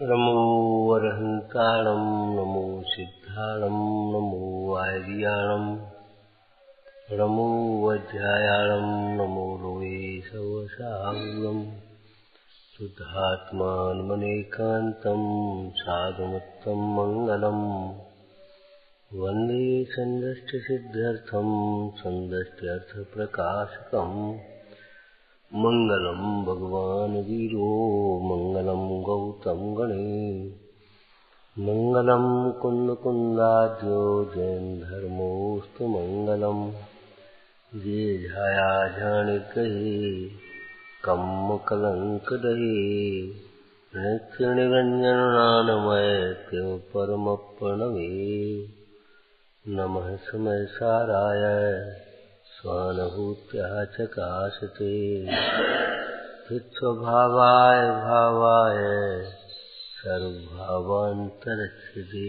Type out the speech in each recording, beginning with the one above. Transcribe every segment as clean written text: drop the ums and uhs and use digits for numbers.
नमो अरहन्ताणं नमो सिद्धाणं नमो आर्याणं नमो वज्रायाणं नमो लोये सवसाहुलं शुद्धात्मानमनेकान्तं साधुमुत्तं मङ्गलम् वन्दे सन्दष्टसिद्ध्यर्थं सन्दष्ट्यर्थप्रकाशकम् मंगलम भगवान वीरो मंगलम गौतम गणे मंगलम कुंद कुंदाद्यो जैन धर्मोस्तु मंगलम जे झाया झाण कहे कम कलंक दहे नित्य निरंजन नानमय त्यो परम प्रणवे नमः समय साराय स्वानुभूत्या चकाशते चित्स्वभावाय भावाय सर्वभावान्तरस्यते।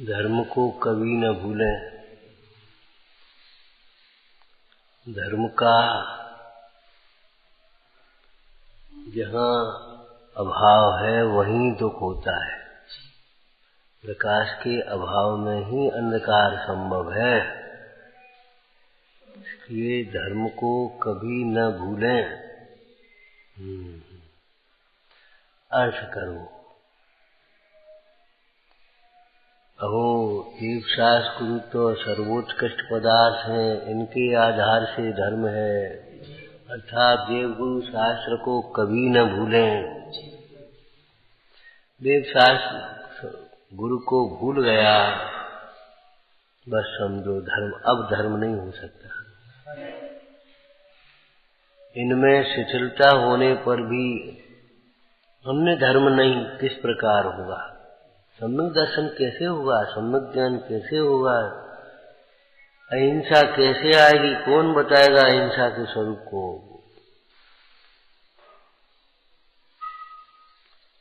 धर्म को कभी न भूलें। धर्म का जहाँ अभाव है वहीं दुख होता है। प्रकाश के अभाव में ही अंधकार संभव है। इसलिए धर्म को कभी न भूलें। अर्थ करो। अहो देवशास्त्र गुरु तो सर्वोत्कृष्ट पदार्थ हैं, इनके आधार से धर्म है। अर्थात देवगुरु शास्त्र को कभी न भूलें। देव शास्त्र गुरु को भूल गया बस समझो धर्म अब धर्म नहीं हो सकता। इनमें शिथिलता होने पर भी हमने धर्म नहीं किस प्रकार होगा? सम्यक दर्शन कैसे होगा? सम्यक ज्ञान कैसे होगा? अहिंसा कैसे आएगी? कौन बताएगा अहिंसा के स्वरूप को?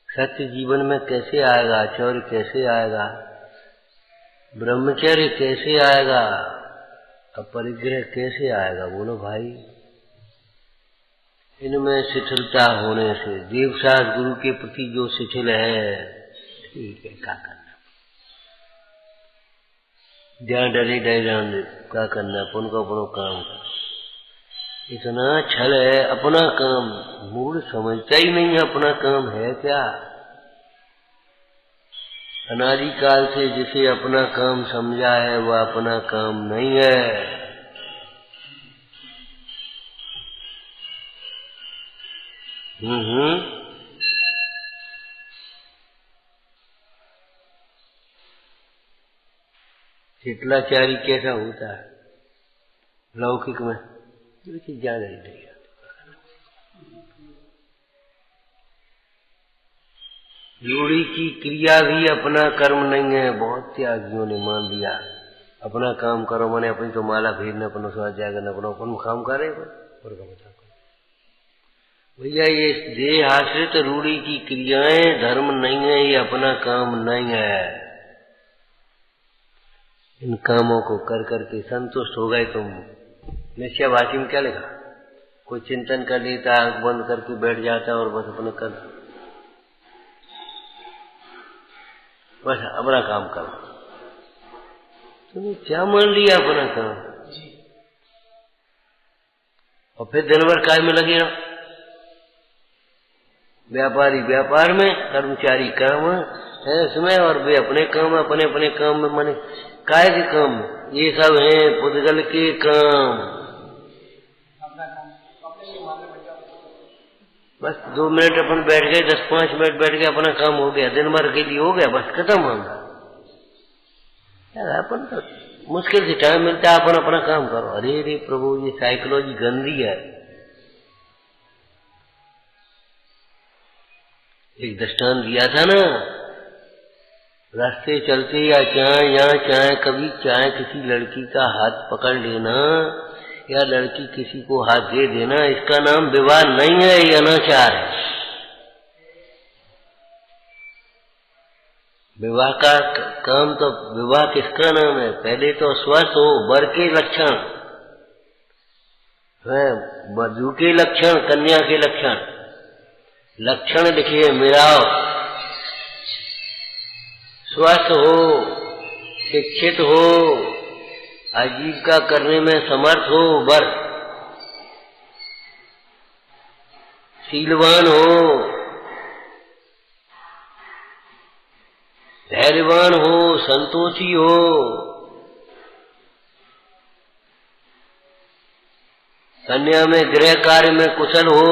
सत्य जीवन में कैसे आएगा? चौर्य कैसे आएगा? ब्रह्मचर्य कैसे आएगा? अपरिग्रह कैसे आएगा? बोलो भाई। इनमें शिथिलता होने से देवशास्त्र गुरु के प्रति जो शिथिल है, ठीक है, क्या करना? जहाँ डरे क्या करना? अपन को अपनो काम कर। इतना छल है अपना काम, मूड समझता ही नहीं है अपना काम है क्या। अनादिकाल से जिसे अपना काम समझा है वह अपना काम नहीं है। शिथिलाचारी कैसा होता है लौकिक में? ज्यादा ही नहीं। रूढ़ी की क्रिया भी अपना कर्म नहीं है। बहुत त्यागियों ने मान लिया अपना काम करो, मैंने अपनी तो माला भेजना, अपना स्वाध्याय करना, अपन काम करे। भैया ये देह आश्रित रूढ़ी की क्रियाएं धर्म नहीं है, ये अपना काम नहीं है। इन कामों को कर करके संतुष्ट हो गए तुम। निश्चयवासी में क्या लिखा? कोई चिंतन कर लेता, आंख बंद करके बैठ जाता और बस अपने कर, बस अपना काम करो। तुमने क्या मान लिया अपना काम? और फिर दिन भर काय में लगे रहो। व्यापारी व्यापार में, कर्मचारी काम है उसमें, और वे अपने काम अपने अपने काम में। माने काय के काम? ये सब है पुद्गल के काम। बस 2 मिनट अपन बैठ गए, 10-5 मिनट बैठ गए, अपना काम हो गया, दिन भर के लिए हो गया, बस खत्म हो गया। अपन तो मुश्किल से टाइम मिलता है, अपन अपना काम करो। अरे रे प्रभु, ये साइकोलॉजी गंदी है। एक दृष्टांत दिया था ना, रास्ते चलते या चाहे कभी चाहे किसी लड़की का हाथ पकड़ लेना या लड़की किसी को हाथ दे देना, इसका नाम विवाह नहीं है, ये अनाचार है। विवाह का काम तो विवाह किसका नाम है? पहले तो स्वस्थ हो, वर के लक्षण, वधू के लक्षण, कन्या के लक्षण, लक्षण लिखिए मिलाओ। स्वस्थ हो, शिक्षित हो, आजीविका करने में समर्थ हो, वर शीलवान हो, धैर्यवान हो, संतोषी हो, कन्या में गृह कार्य में कुशल हो,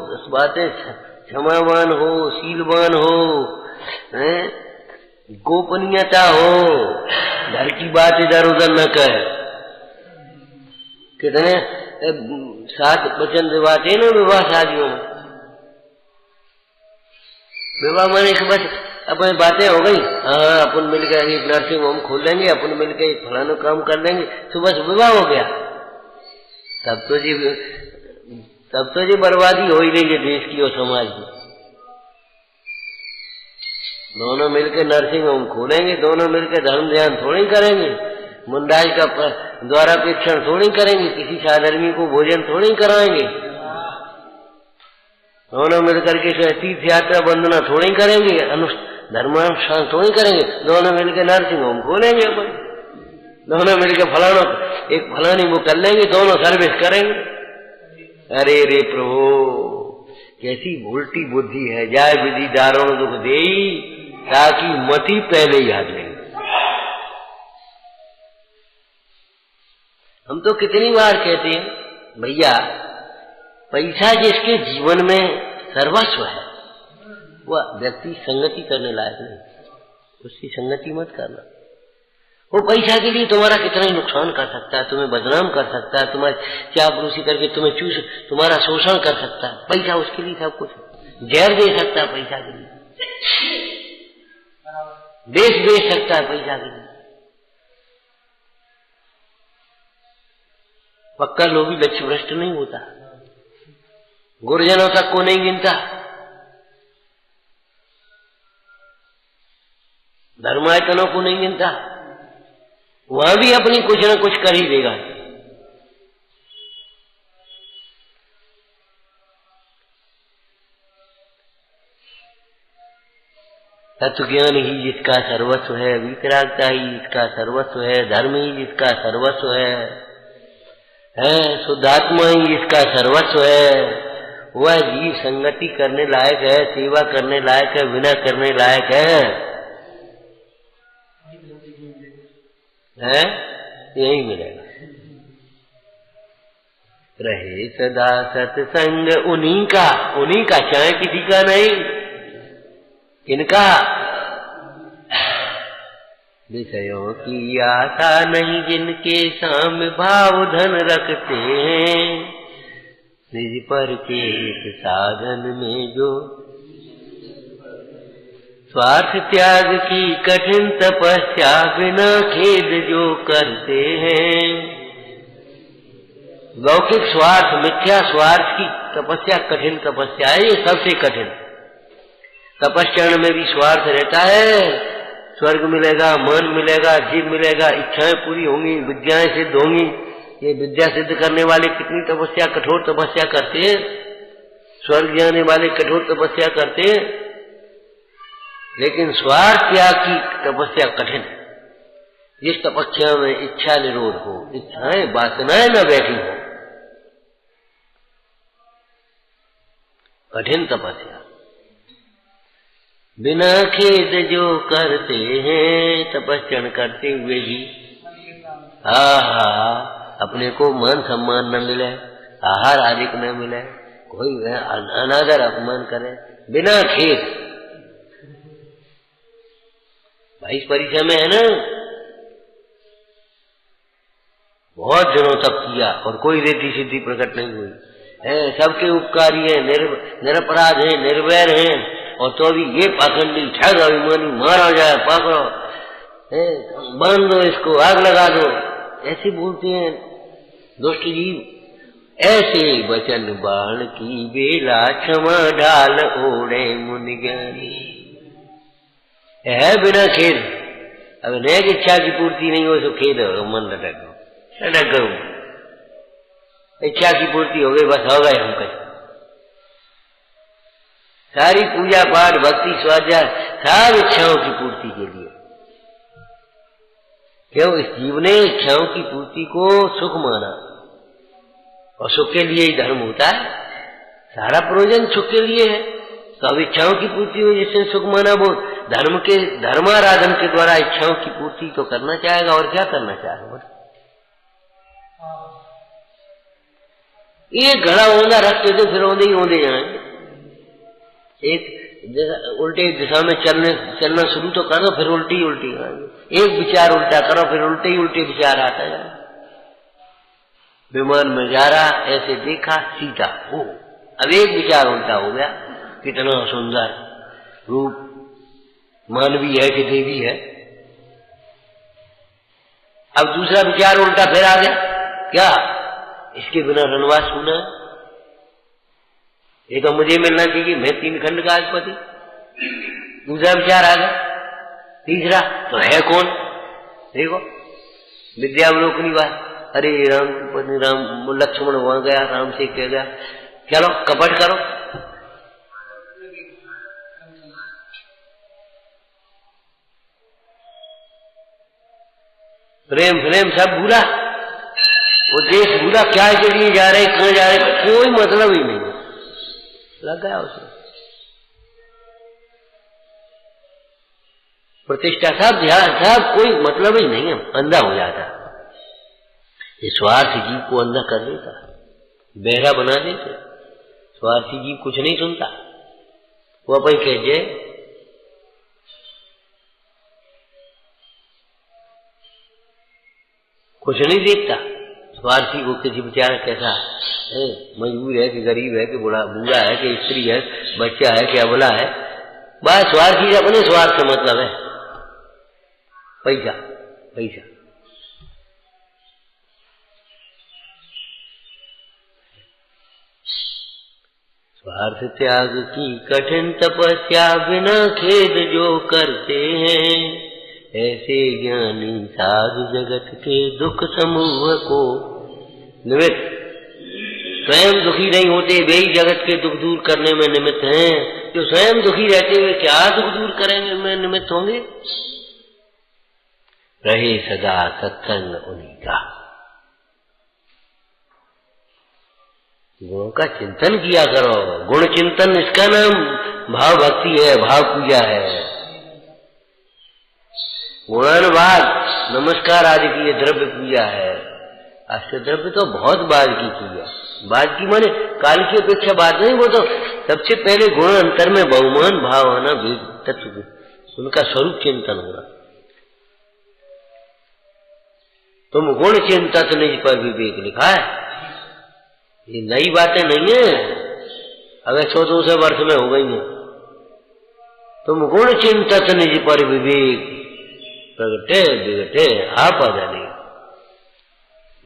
10 बातें, क्षमावान हो, शीलवान हो, गोपनीयता हो, घर की बात इधर उधर न कहे। कितने 7 वचन दिवाते ना विवाह शादियों में। विवाह माने कि बस अपनी बातें हो गई, हाँ अपन मिलकर एक नर्सिंग होम खोल लेंगे, अपन मिलकर एक फलाना काम कर लेंगे, तो बस विवाह हो गया। तब तो जी बर्बादी हो ही रही है देश की और समाज की। दोनों मिलकर नर्सिंग होम खोलेंगे, दोनों मिलकर धर्म ध्यान थोड़ी करेंगे, मुंडाई का द्वारापेक्षण थोड़ी करेंगे, किसी साधर्मी को भोजन थोड़ी कराएंगे, दोनों मिलकर के तीर्थ यात्रा वंदना थोड़ी करेंगे, धर्मानुष्ठान थोड़ी करेंगे, दोनों मिलकर नर्सिंग होम खोलेंगे, अपन दोनों मिलकर फलाना एक फलानी वो कर लेंगे, दोनों सर्विस करेंगे। अरे रे प्रभु, कैसी उल्टी बुद्धि है। जाय विधि दारुण दुख देई, ताकि मति पहले याद लेंगे। हम तो कितनी बार कहते हैं भैया, पैसा जिसके जीवन में सर्वस्व है वह व्यक्ति संगति करने लायक नहीं, उसकी संगति मत करना। वो पैसा के लिए तुम्हारा कितना ही नुकसान कर सकता है, तुम्हें बदनाम कर सकता है, तुम्हारी चापलूसी करके तुम्हें तुम्हारा शोषण कर सकता है। पैसा उसके लिए सब कुछ, जहर दे सकता है पैसा के लिए, देश बेच सकता है पैसा के लिए। पक्का लोभी लक्ष्य भ्रष्ट नहीं होता, गुरुजनों तक को नहीं गिनता, धर्मायतनों को नहीं गिनता, वह भी अपनी कुछ न कुछ कर ही देगा। तत्व ज्ञान ही जिसका सर्वस्व है, वितरागता ही जिसका सर्वस्व है, धर्म ही जिसका सर्वस्व है, शुद्धात्मा ही जिसका सर्वस्व है, वह जीव संगति करने लायक है, सेवा करने लायक है, विनय करने लायक है, यही मिलेगा। रहे सदा सत्संग उन्हीं का चाहे किसी का नहीं। किनका? विषयों की आशा नहीं जिनके साम भाव धन रखते हैं, निज पर के एक साधन में जो स्वार्थ त्याग की कठिन तपस्या बिना खेद जो करते हैं। लौकिक स्वार्थ, मिथ्या स्वार्थ की तपस्या कठिन तपस्या है, ये सबसे कठिन। तपस्या में भी स्वार्थ रहता है, स्वर्ग मिलेगा, मन मिलेगा, जीव मिलेगा, इच्छाएं पूरी होंगी, विद्याएं सिद्ध होंगी। ये विद्या सिद्ध करने वाले कितनी तपस्या, कठोर तपस्या करते हैं, स्वर्ग जाने वाले कठोर तपस्या करते हैं, लेकिन स्वार्थ त्याग की तपस्या कठिन है। जिस तपस्या में इच्छा निरोध हो, इच्छाएं वासनाएं न बैठी हो, कठिन तपस्या। बिना खेद जो करते हैं, तपस्या करते हुए भी अपने को मान सम्मान न मिले, आहार आदि न मिले, कोई अनादर अपमान करे, बिना खेद। भाई इस परीक्षा में है ना, बहुत दिनों तक किया और कोई रिद्धि सिद्धि प्रकट नहीं हुई है, सबके उपकारी है, निरपराध है, निर्वैर है, और तो भी ये पाखंडी ठग अभिमानी मारा जाए, पकड़ो, बांध दो इसको, आग लगा दो, ऐसे बोलते हैं दुष्ट जीव। ऐसे वचन बाण की बेला, क्षमा ढाल ओढ़े मुनि ज्ञानी। है बिना खेद। अब नेक इच्छा की पूर्ति नहीं हो तो खेद मन लटक गो। इच्छा की पूर्ति हो गई, बस हो गए हम कहीं। सारी पूजा पाठ भक्ति स्वाध्याय सब इच्छाओं की पूर्ति के लिए। क्यों? इस जीव ने इच्छाओं की पूर्ति को सुख माना, और सुख के लिए ही धर्म होता है। सारा प्रयोजन सुख के लिए है। तो अब इच्छाओं की पूर्ति हो जिसने सुख माना, वो धर्माराधन के द्वारा इच्छाओं की पूर्ति तो करना चाहेगा, और क्या करना चाहेगा। एक घड़ा औंधा रखते थे, फिर औंधे ही औंधे जाएंगे। एक उल्टे दिशा में चलना शुरू तो करो, फिर उल्टी उल्टी आएंगे। एक विचार उल्टा करो, फिर उल्टे ही उल्टे विचार आता है। विमान में जा रहा, ऐसे देखा सीधा, हो अब एक विचार उल्टा हो गया, कितना सुंदर रूप, मानवी है कि देवी है। अब दूसरा विचार उल्टा फिर आ गया, क्या इसके बिना वनवास होना है? ये तो मुझे मिलना चाहिए, मैं 3 खंड का अधिपति। दूसरा विचार आ गया। तीसरा तो है कौन? देखो विद्यावलोकनी बात, अरे राम पत्नी राम, लक्ष्मण वहां गया, राम से कह गया चलो कपट करो। प्रेम प्रेम सब भूला, वो देश भूला, क्या के लिए जा रहे, कहां जा रहे, कोई मतलब ही नहीं लग गया उसमें। प्रतिष्ठा सब ध्यान सब कोई मतलब ही नहीं है, अंधा हो जाता। ये स्वार्थी जीव को अंधा कर देता, बहरा बना देते। स्वार्थी जीव कुछ नहीं सुनता, वो अपन कह जाए कुछ नहीं देखता। स्वार्थी को किसी बेचारा कैसा है, मजबूर है कि गरीब है कि बूढ़ा है कि स्त्री है, बच्चा है कि अबला है, बस स्वार्थी अपने स्वार्थ से मतलब है, पैसा पैसा। स्वार्थ त्याग की कठिन तपस्या बिना खेद जो करते हैं, ऐसे ज्ञानी साधु जगत के दुख समूह को निमित्त। स्वयं दुखी नहीं होते, वे ही जगत के दुख दूर करने में निमित्त हैं। जो स्वयं दुखी रहते हुए क्या दुख दूर करेंगे में निमित्त होंगे। रहे सदा सत्संग उन्हीं का। गुणों का चिंतन किया करो। गुण चिंतन, इसका नाम भाव भक्ति है, भाव पूजा है। गुणानुवाद नमस्कार आदि की ये द्रव्य पूजा है। अष्ट द्रव्य तो बहुत बाद की है। बाद की माने काल की अपेक्षा बाद नहीं, वो तो सबसे पहले गुण अंतर में बहुमान भाव आना, तत्व उनका स्वरूप चिंतन होगा। तुम गुण चिंतत निज पर विवेक लिखा है, ये नई बातें नहीं है, अगर 100-200 वर्ष में हो गई है। तुम गुण चिंतत निज पर विवेक, प्रगटे बिगटे आप आ जाने,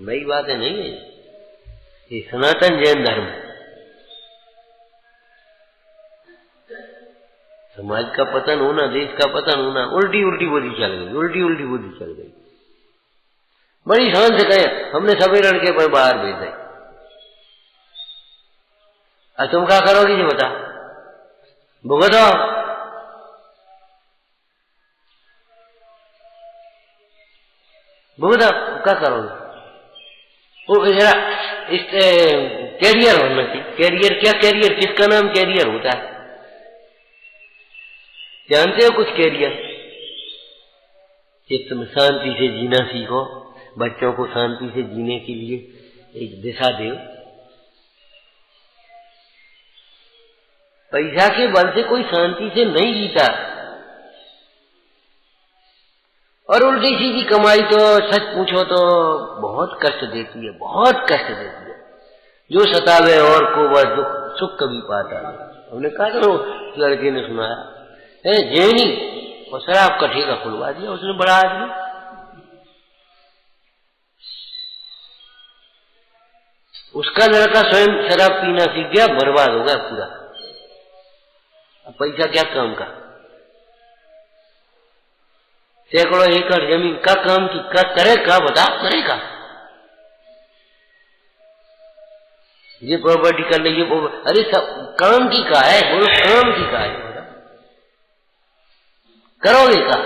नई बातें नहीं है। ये सनातन जैन धर्म, समाज का पतन होना, देश का पतन होना, उल्टी उल्टी बुद्धि चल गई, उल्टी उल्टी बुद्धि चल गई। बड़ी शान से कहे हमने सभी लड़के पर बाहर भेज दे, तुम क्या करोगी जी बता, भुगतो। भुगतो क्या करोगे? वो जरा इस कैरियर होना चाहिए। कैरियर क्या? कैरियर किसका नाम कैरियर होता है? जानते हो कुछ कैरियर? चित्त में शांति से जीना सीखो, बच्चों को शांति से जीने के लिए एक दिशा दो। पैसा के बल से कोई शांति से नहीं जीता, और उल्टी सीधी कमाई तो सच पूछो तो बहुत कष्ट देती है, बहुत कष्ट देती है। जो सतावे और को वह दुख सुख कभी पाता नहीं। हमने कहा था लड़के ने सुनाया है, जैनी और शराब का ठेका खुलवा दिया उसने, बड़ा आदमी। उसका लड़का स्वयं शराब पीना सीख गया, बर्बाद हो गया पूरा। अब पैसा क्या काम का? सैकड़ों एकड़ जमीन का काम की करे का बता, करेगा? ये प्रॉपर्टी कर ले, ये अरे सब काम की का है, बोलो काम की का है, करोगे का?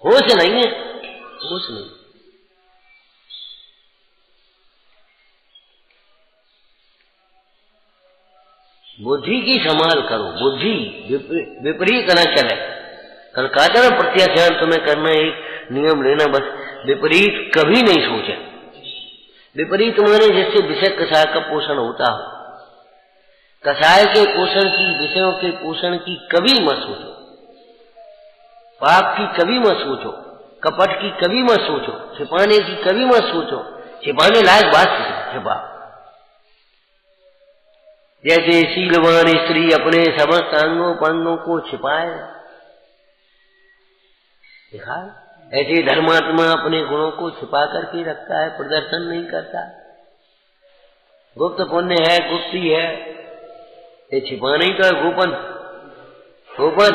होश नहीं है, होश नहीं। बुद्धि की संभाल करो, बुद्धि विपरीत न चले। कल कहा था ना प्रत्याख्यान तुम्हें करना, एक नियम लेना, बस विपरीत कभी नहीं सोचे। विपरीत माने जिससे विषय कषाय का पोषण होता हो, कषाय के पोषण की, विषयों के पोषण की कभी मत सोचो, पाप की कभी मत सोचो, कपट की कभी मत सोचो, छिपाने की कभी मत सोचो। छिपाने लायक बात छिपा, जैसे शीलवान स्त्री अपने समस्त अंगों पंगों को छिपाए, देखा, ऐसे धर्मात्मा अपने गुणों को छिपा करके रखता है, प्रदर्शन नहीं करता। गुप्त पुण्य है, गुप्ती है, ये छिपा नहीं तो है गोपन, गोपन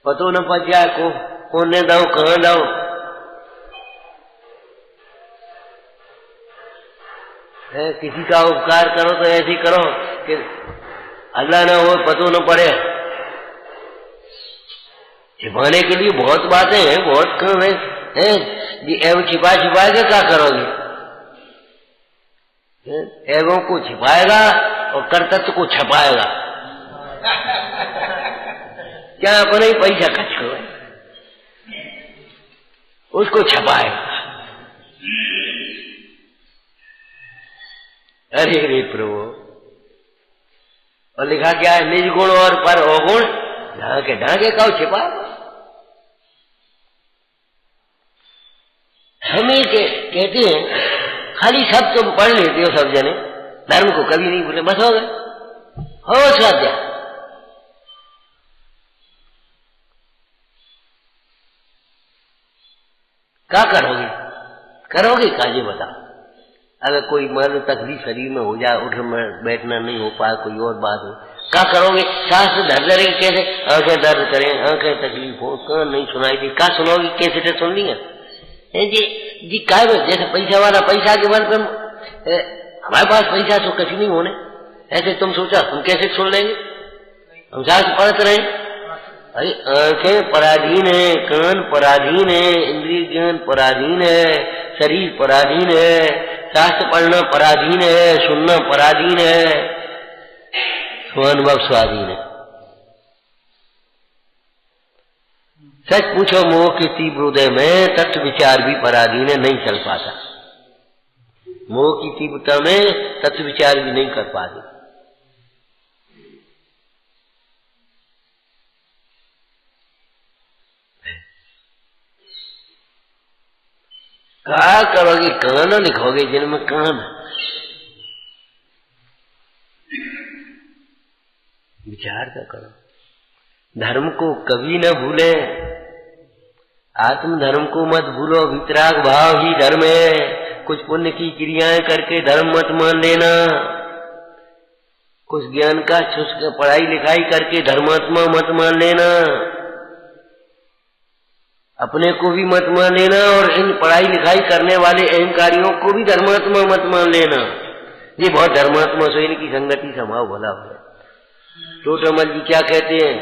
पतो न पच जाए को कौन दो कहाँ दो। किसी का उपकार करो तो ऐसे करो कि अल्लाह ना हो, पतो न पड़े। छिपाने के लिए बहुत बातें हैं, बहुत काम है, एवं छिपा छिपा के क्या करोगे? एवं को छिपाएगा और कर्तव्य को छपाएगा, क्या अपने ही पैसा खर्च करो, उसको छपाएगा। अरे रे प्रभु, और लिखा क्या है, निज गुण और पर अवगुण ढांके ढांके का छिपाएगा। हमें कहते हैं खाली सब तुम पढ़ लेते हो, सब जने धर्म को कभी नहीं भूले, बस हो गए, हो साध्या। क्या करोगे? करोगे का ये बता। अगर कोई मान तकलीफ शरीर में हो जाए, उठना बैठना नहीं हो पाए, कोई और बात हो, क्या करोगे? सांस धर धरेंगे, कैसे आंखें दर्द करें, आंखें तकलीफ हो, कान नहीं सुनाई दी, क्या सुनोगी? कैसे सुन ली है जी काय जैसे पैसा वाला पैसा के बल पर, हमारे पास पैसा तो कुछ नहीं होने, ऐसे तुम सोचा हम कैसे सुन लेंगे? हम सांस पढ़ते रहे। अरे आंखें पराधीन है, कान पराधीन है, इंद्रिय ज्ञान पराधीन है, शरीर पराधीन है, शास्त्र पढ़ना पराधीन है, सुनना पराधीन है, स्वानुभव स्वाधीन है। सच पूछो मोह की तीव्र हृदय में तत्व विचार भी पराधीन है, नहीं चल पाता। मोह की तीव्रता में तत्व विचार भी नहीं कर पाते। क्या करोगे? कान लिखोगे जिनमें कान, विचार का करो। धर्म को कभी न भूले, आत्म धर्म को मत भूलो, वितराग भाव ही धर्म है। कुछ पुण्य की क्रियाएं करके धर्म मत मान लेना, कुछ ज्ञान का शुष्क पढ़ाई लिखाई करके धर्मात्मा मत मान लेना, अपने को भी मत मान लेना और इन पढ़ाई लिखाई करने वाले अहंकारियों को भी धर्मात्मा मत मान लेना। ये बहुत धर्मात्मा से इनकी संगति संभाव भला हो। टोटमल जी क्या कहते हैं,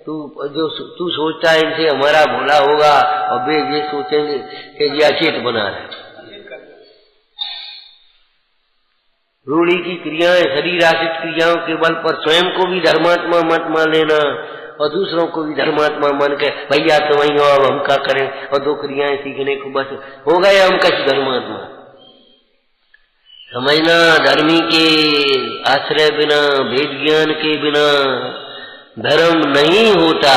तू सोचता है इनसे हमारा भला होगा, और वे ये सोचेंगे कि ये अचेत बना रहे। रूढ़ी की क्रियाएं, शरीर आश्रित क्रियाओं के बल पर स्वयं को भी धर्मात्मा मत मान लेना और दूसरों को भी धर्मात्मा मान के भैया तो वही हो, अब हम क्या करें, और दो क्रियाएं सीखने को बस हो गए हम कैसे धर्मात्मा। समझना, धर्मी के आश्रय बिना, वेद ज्ञान के बिना धर्म नहीं होता।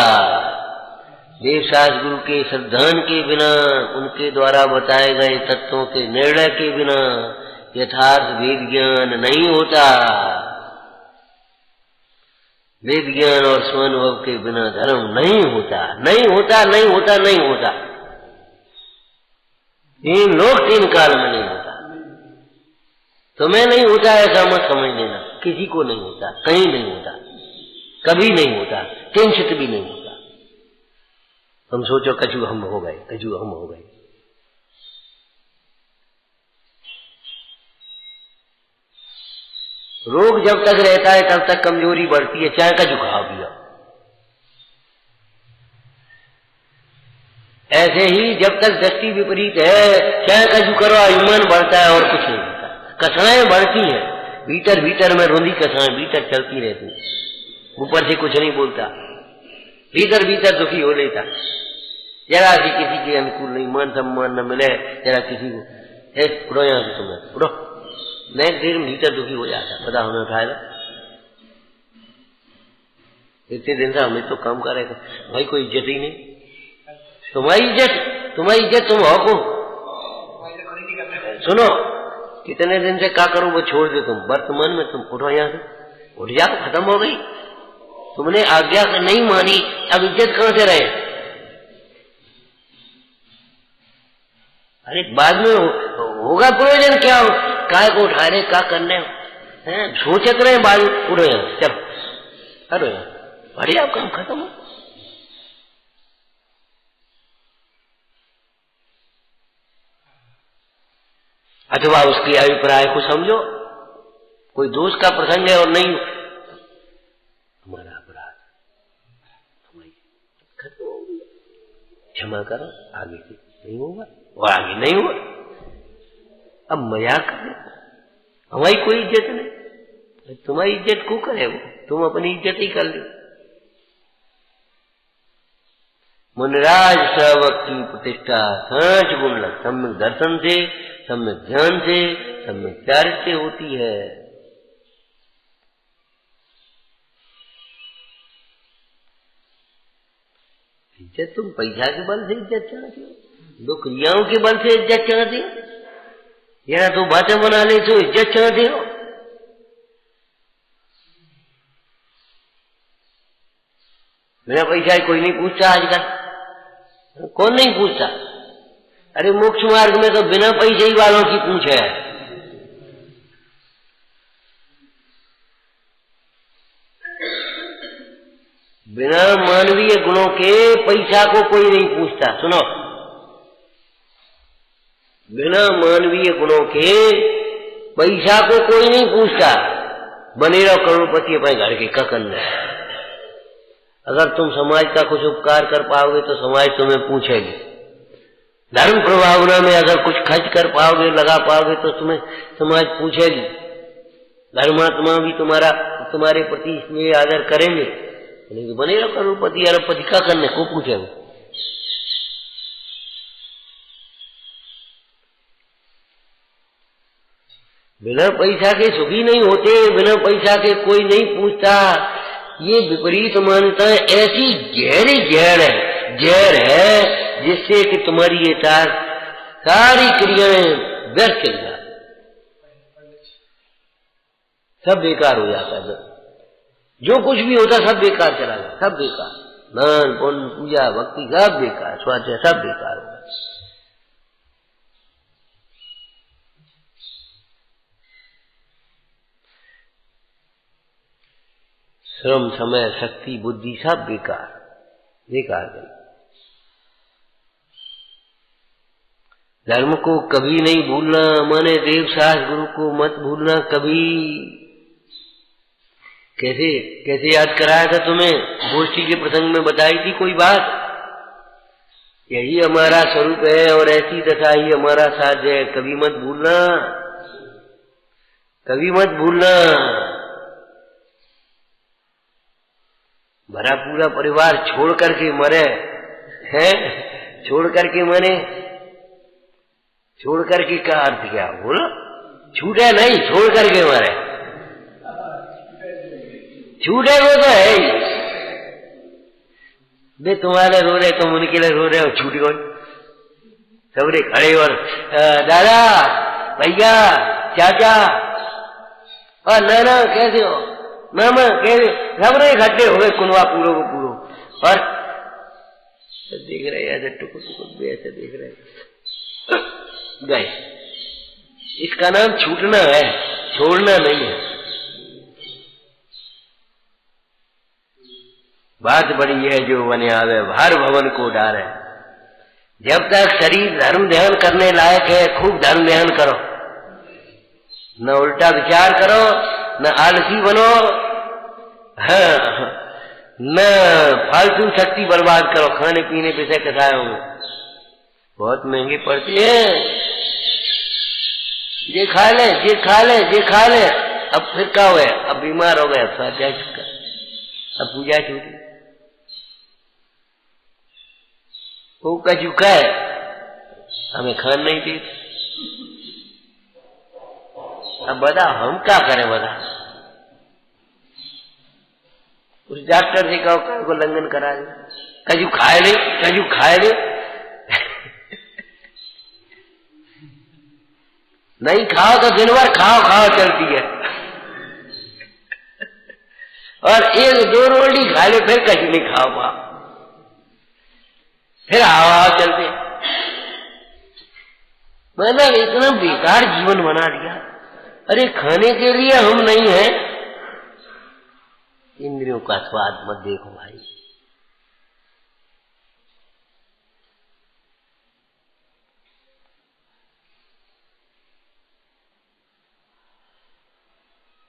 देवशास्त्र गुरु के श्रद्धान के बिना, उनके द्वारा बताए गए तत्वों के निर्णय के बिना यथार्थ वेद ज्ञान नहीं होता। वेद ज्ञान और स्वानुभव के बिना धर्म नहीं होता, नहीं होता, नहीं होता, नहीं होता। तीन लोग तीन काल में नहीं होता। तुम्हें नहीं होता ऐसा मत समझ लेना, किसी को नहीं होता, कहीं नहीं होता, कभी नहीं होता, किंचित भी नहीं होता। हम सोचो कछु हम हो गए, कछु हम हो गए। रोग जब तक रहता है तब तक कमजोरी बढ़ती है, चाहे कछु खाओ पियो। ऐसे ही जब तक दृष्टि विपरीत है, चाहे कछु करो, ईमान बढ़ता है और कुछ नहीं होता। कसाएं बढ़ती हैं, भीतर भीतर में रुंधी कसाएं भीतर चलती रहती, ऊपर से कुछ नहीं बोलता, भीतर भीतर दुखी हो लेता। जरा सी किसी के अनुकूल नहीं, मान सम्मान न मिले, जरा किसी को उड़ो यहाँ से, तुम्हें उड़ो, नए देर में भीतर दुखी हो जाता। पता हमें उठाएगा, इतने दिन से हमें तो काम कर रहे थे भाई, कोई इज्जत ही नहीं। तुम्हारी इज्जत तुम हो को सुनो, कितने दिन से क्या करो वो छोड़ दो। तुम वर्तमान में तुम उठो यहाँ से, उठ जाओ, खत्म हो गई। तुमने आज्ञा नहीं मानी, अब इज्जत कहां से रहे? अरे बाद में होगा प्रयोजन क्या हो, काय को उठा रहे, क्या करने हैं, सोचत रहे बाद में। उठो यहाँ, चलो करो यहाँ, बढ़िया काम खत्म हो। अथवा उसके अभिप्राय को समझो, कोई दोष का प्रसंग है और नहीं, हमारा अपराध हमारी खत्म हो गया, क्षमा करो, आगे से नहीं होगा और आगे नहीं हुआ। अब मजाक करे, हमारी कोई इज्जत नहीं, तुम्हारी इज्जत को करे वो, तुम अपनी इज्जत ही कर लो। मुनिराज सेवक की प्रतिष्ठा सांच गुण लग, सम्यक दर्शन से, सम्यक ध्यान से, सम्यक चारित्र से होती है। इज्जत तुम पैसा के बल से इज्जत चाहते हो, दो क्रियाओं के बल से इज्जत चाहते हो, या दो बातें बना ले तो इज्जत चाहते हो। बिना पैसा कोई नहीं पूछता आजकल, कौन नहीं पूछता? अरे मोक्ष मार्ग में तो बिना पैसे ही वालों की पूछ है। बिना मानवीय गुणों के पैसा को कोई नहीं पूछता। सुनो, बिना मानवीय गुणों के पैसा को कोई नहीं पूछता। बने रहो करोड़पति अपने घर के, क्या करना है? अगर तुम समाज का कुछ उपकार कर पाओगे तो समाज तुम्हें पूछेगी। धर्म प्रभावना में अगर कुछ खर्च कर पाओगे, लगा पाओगे तो तुम्हें समाज पूछेगी। धर्मात्मा भी तुम्हारे प्रति इसलिए आदर करेंगे। नहीं बने रहो करोड़पति अरबपति, क्या करने को पूछेगा? बिना पैसा के सुखी नहीं होते, बिना पैसा के कोई नहीं पूछता। ये विपरीत मान्यताएं ऐसी गहरी जहर है जिससे कि तुम्हारी ये सारी क्रियाएं व्यर्थ चल जाती, सब बेकार हो जाता है। जो कुछ भी होता सब बेकार चला गया, सब बेकार। दान पुण्य पूजा भक्ति सब बेकार, स्वाध्याय सब बेकार हो गया। श्रम समय शक्ति बुद्धि सब बेकार गई। धर्म को कभी नहीं भूलना, माने देव शास्त्र गुरु को मत भूलना कभी। कैसे याद कराया था तुम्हें? गोष्ठी के प्रसंग में बताई थी कोई बात। यही हमारा स्वरूप है और ऐसी दशा ही हमारा साध्य है, कभी मत भूलना, कभी मत भूलना। भरा पूरा परिवार छोड़ करके मरे हैं, छोड़ करके मरे, छोड़ करके का अर्थ क्या बोलो? छूटे नहीं, छोड़ करके मरे। छूटे वो तो है ही, वे तुम्हारे रो रहे, तुम उनके लिए रो रहे हो, छूट गए। सबरे खड़े और दादा, भैया, चाचा और नाना कैसे हो, मामा कैसे, सबरे इकट्ठे हो गए, कुनवा पूरो को पूरो। और देख रहे ऐसे टुकुर भी ऐसे देख रहे गए। इसका नाम छूटना है, छोड़ना नहीं है। बात बड़ी है जो बने आवे, भार भवन को डारे। जब तक शरीर धर्म ध्यान करने लायक है, खूब धर्म ध्यान करो, न उल्टा विचार करो, न आलसी बनो, हाँ, न फालतू शक्ति बर्बाद करो खाने पीने पे से कसायों में, बहुत महंगी पड़ती है। ये खा ले, ये खा ले, ये खा ले, अब फिर क्या हुआ, अब बीमार हो गए, अब स्वाध्याय छूटा, अब पूजा छूटी, वो का चुका है, हमें खान नहीं दी। अब बता हम क्या करें, बता उस डॉक्टर से कहो को लंघन करा दे, कजू खाए दे, कजू खाए दे नहीं खाओ तो दिन भर खाओ खाओ चलती है, और एक दो रोटी खा ले फिर कहीं नहीं खाओ पाओ, फिर आओ चलते। मतलब इतना बेकार जीवन बना दिया। अरे खाने के लिए हम नहीं है, इंद्रियों का स्वाद मत देखो भाई।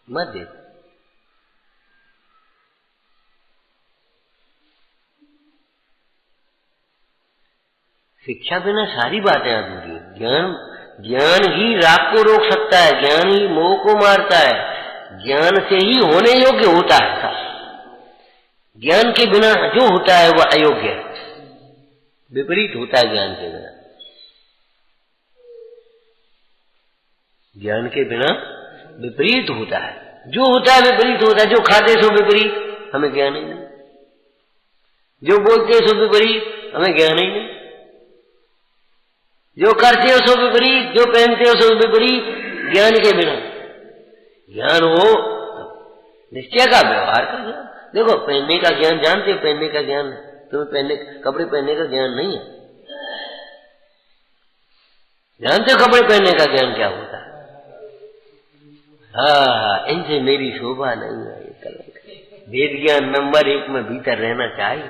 मत देखो। शिक्षा बिना सारी बातें अधूरी। ज्ञान ही राग को रोक सकता है, ज्ञान ही मोह को मारता है, ज्ञान से ही होने योग्य होता है। ज्ञान के बिना जो होता है वह अयोग्य है, विपरीत होता है ज्ञान के बिना। ज्ञान के बिना विपरीत होता है, जो होता है विपरीत होता है। जो खाते सो विपरीत, हमें ज्ञान ही नहीं। जो बोलते सो विपरीत, हमें ज्ञान ही नहीं। जो करते हो सो विपरीत, जो पहनते हो सो विपरीत, ज्ञान के बिना। ज्ञान हो निश्चय का, व्यवहार का ज्ञान। देखो पहनने का ज्ञान जानते हो, पहनने का ज्ञान तुम्हें कपड़े पहनने का ज्ञान नहीं है। जानते हो कपड़े पहनने का ज्ञान क्या होता है? हाँ, इनसे मेरी शोभा नहीं है, ये कलंक। वेद ज्ञान नंबर 1 में भीतर रहना चाहिए।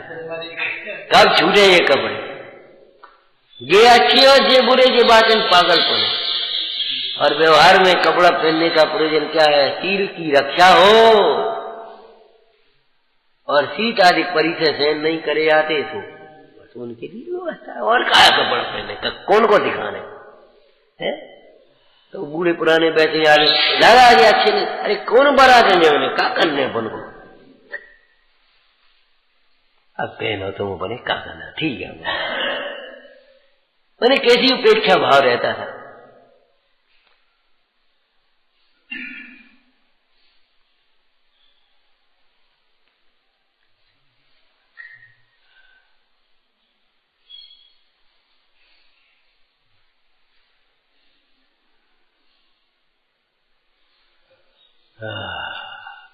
कब छूटे ये कपड़े? ये अच्छे हो ये बुरे, ये बात इन पागलपन। और व्यवहार में कपड़ा पहनने का प्रयोजन क्या है? शरीर की रक्षा हो और शीत आदि परिचय सहन नहीं करे आते तो बस उनके लिए व्यवस्था है। और क्या कपड़ा पहनने का, कौन को दिखाने है? तो बूढ़े पुराने बैठे आ रहे, लगा ये अच्छे नहीं, अरे कौन बड़ा देने उन्हें क्या करने अपन को? अब पहनो तो वो बने क्या करना, ठीक है। मैंने कैसी उपेक्षा भाव रहता था।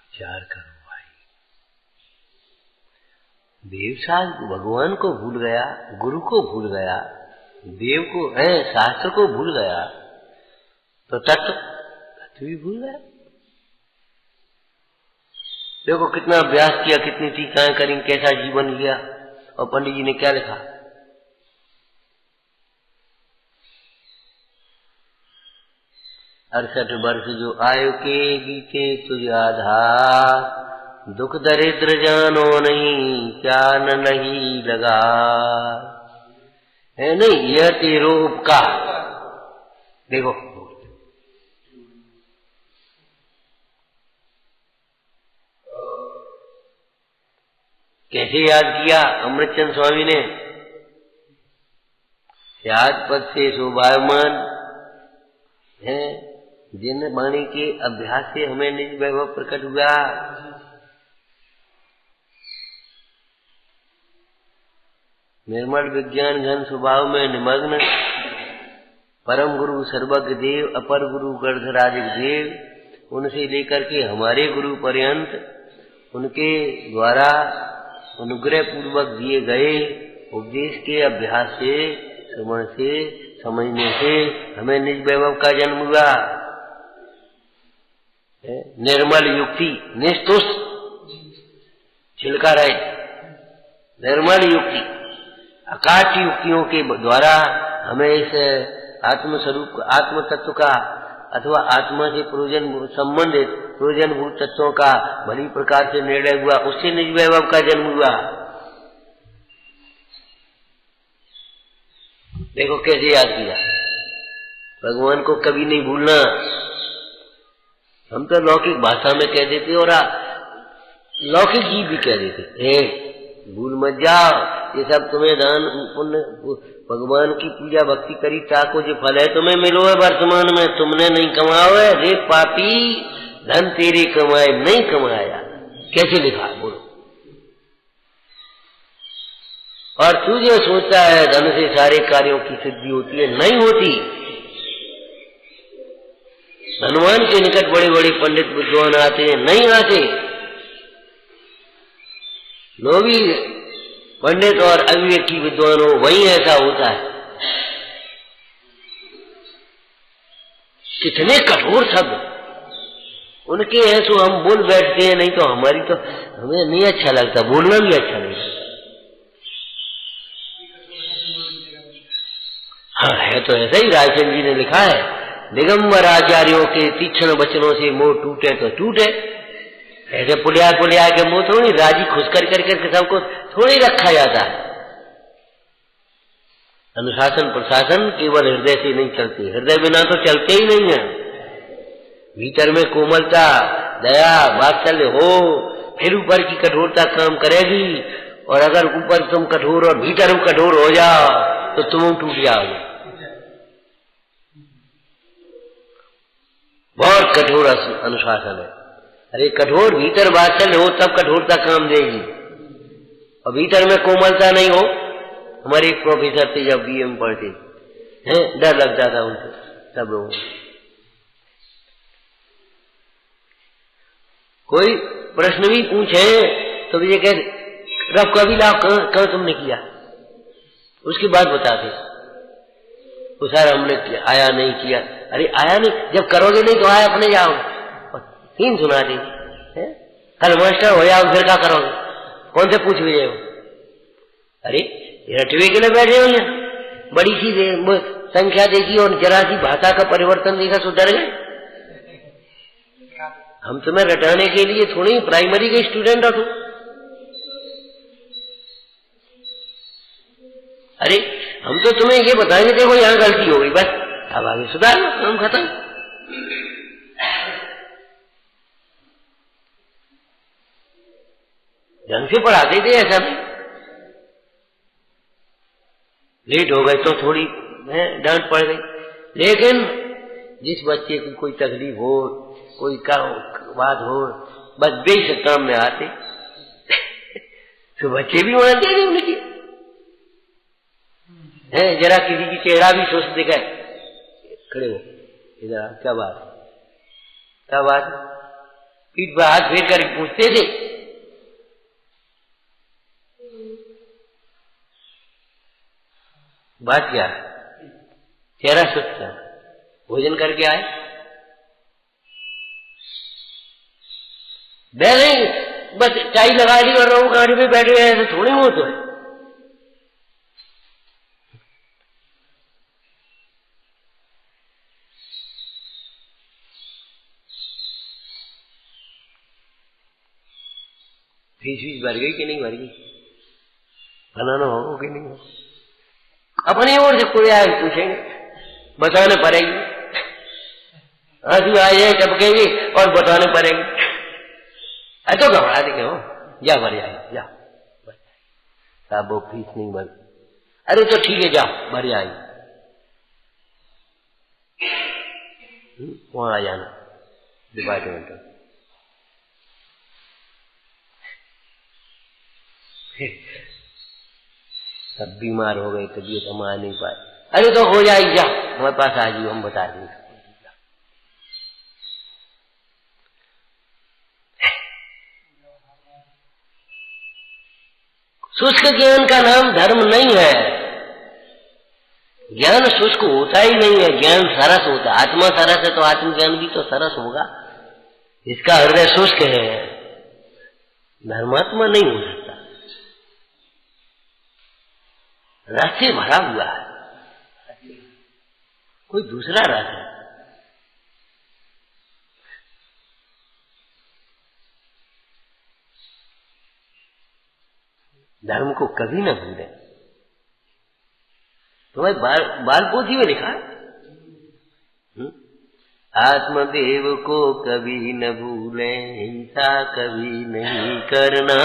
विचार करो भाई। देव भगवान को भूल गया, गुरु को भूल गया, देव को शास्त्र को भूल गया, तो तत्व भी भूल गया। देखो कितना अभ्यास किया, कितनी टीकाएं करी, कैसा जीवन लिया, और पंडित जी ने क्या लिखा? अड़सठ वर्ष जो आयु के बीते तुझ आधार, दुख दरिद्र जानो नहीं, क्या न नहीं लगा है नहीं, यह तेरो उपकार। देखो कैसे याद किया अमृतचंद स्वामी ने। याद पद से शोभायमान है, जिन वाणी के अभ्यास से हमें निज वैभव प्रकट हुआ। निर्मल विज्ञान घन स्वभाव में निमग्न परम गुरु सर्वज्ञ देव, अपर गुरु गर्धराजिक देव, उनसे लेकर के हमारे गुरु पर्यंत उनके द्वारा अनुग्रह पूर्वक दिए गए उपदेश के अभ्यास से, श्रवण से, समझने से हमें निज वैभव का जन्म हुआ। निर्मल युक्ति, निस्तुष छिलका रहे, निर्मल युक्ति, अकाट्य युक्तियों के द्वारा हमें इस आत्म स्वरूप, आत्म तत्व का अथवा आत्मा से प्रयोजन संबंधित प्रयोजनभूत तत्वों का भली प्रकार से निर्णय हुआ, उससे निज वैभव का जन्म हुआ। देखो कैसे याद किया, भगवान को कभी नहीं भूलना। हम तो लौकिक भाषा में कह देते और लौकिक जीव भी कह देते, भूल मत जाओ, ये सब तुम्हें दान पुण्य भगवान की पूजा भक्ति करी ताको जो फल है तुम्हें मिलो है वर्तमान में, तुमने नहीं कमाओ है। रे पापी धन तेरे कमाए नहीं कमाया, कैसे लिखा बोलो। और तू जो सोचता है धन से सारे कार्यों की सिद्धि होती है, नहीं होती। हनुमान के निकट बड़े बड़े पंडित विद्वान आते हैं, नहीं आते। लोभी पंडित और अविवेकी विद्वान हो, वही ऐसा होता है। कितने कठोर शब्द उनके हैं तो हम बोल बैठते हैं, नहीं तो हमारी तो हमें नहीं अच्छा लगता, बोलना भी अच्छा नहीं लगता। हाँ, है तो ऐसा ही। रायचंद जी ने लिखा है, दिगंबर आचार्यों के तीक्ष्ण वचनों से मोह टूटे तो टूटे। ऐसे पुलिया पुलिया के मुंह थोड़ी राजी खुश कर करके सबको थोड़ी रखा जाता है। अनुशासन प्रशासन केवल हृदय से नहीं चलती, हृदय बिना तो चलते ही नहीं है। भीतर में कोमलता, दया, वात्सल्य हो, फिर ऊपर की कठोरता काम करेगी। और अगर ऊपर तुम कठोर और भीतर कठोर हो जाओ तो तुम टूट जाओगे। बहुत कठोर अनुशासन है। अरे कठोर भीतर वात्सल्य हो तब कठोरता काम देगी, और भीतर में कोमलता नहीं हो। हमारे एक प्रोफेसर थे जब बीए में पढ़ते हैं, डर लगता था उनसे सब लोगों को। कोई प्रश्न भी पूछे तो ये कह रब कभी लाओ, कहाँ तुमने किया, उसकी बात बताते। तो सर हमने किया, आया नहीं किया। अरे आया नहीं, जब करोगे नहीं तो आया अपने जाओ, तीन सुना दी। कल मास्टर हो जाओ फिर क्या करोगे, कौन से पूछ भी हो। अरे रटवे के लिए बैठे हो यहाँ, बड़ी सी संख्या देखी और जरा सी भाषा का परिवर्तन देखा तो डर गए। हम तुम्हें रटाने के लिए थोड़ी प्राइमरी के स्टूडेंट हो तुम। अरे हम तो तुम्हें ये बताएंगे, देखो यहाँ गलती हो गई, बस अब आगे सुधार लो, काम खत्म। ढंग से पढ़ाते थे, ऐसा नहीं। लेट हो गए तो थोड़ी डांट पड़ गई, लेकिन जिस बच्चे की कोई तकलीफ हो, कोई बात हो, बस बेशक काम में आते तो बच्चे भी मानते थे उनकी। जरा किसी की चेहरा भी सोच दिखाए, खड़े हो इधर, क्या बात क्या बात, पीठ पर हाथ फेर कर पूछते थे। बात क्या, चेहरा सोचता, भोजन करके आए, नहीं बस टाई लगा ली और लोग गाड़ी में बैठे हैं, ऐसे थोड़ी हो तो है। फीस भर गई कि नहीं भर गई, बनाना हो कि नहीं हो, अपनी ओर से कोई आए पूछेंगे, बताने पड़ेगी। आंसू आए टपकेंगे और बताने पड़ेंगे। तो घबरा दे हो, जा भर जाए, जा साहब वो फीस नहीं भर। अरे तो ठीक है, जा भर आई, वहां आ जाना डिपार्टमेंट। सब बीमार हो गए, तबीयत हम आ नहीं पाए। अरे तो हो जाएगी, जा हमारे पास आ जाइए, हम बता देंगे। शुष्क ज्ञान का नाम धर्म नहीं है। ज्ञान शुष्क होता ही नहीं है, ज्ञान सरस होता है। आत्मा सरस है तो आत्मज्ञान भी तो सरस होगा। इसका हृदय शुष्क है, धर्मात्मा नहीं हो सकता। रस से भरा हुआ है, कोई दूसरा रस है। धर्म को कभी न भूले। तो भाई बालपोथी में लिखा है, आत्मदेव को कभी न भूले, हिंसा कभी नहीं करना।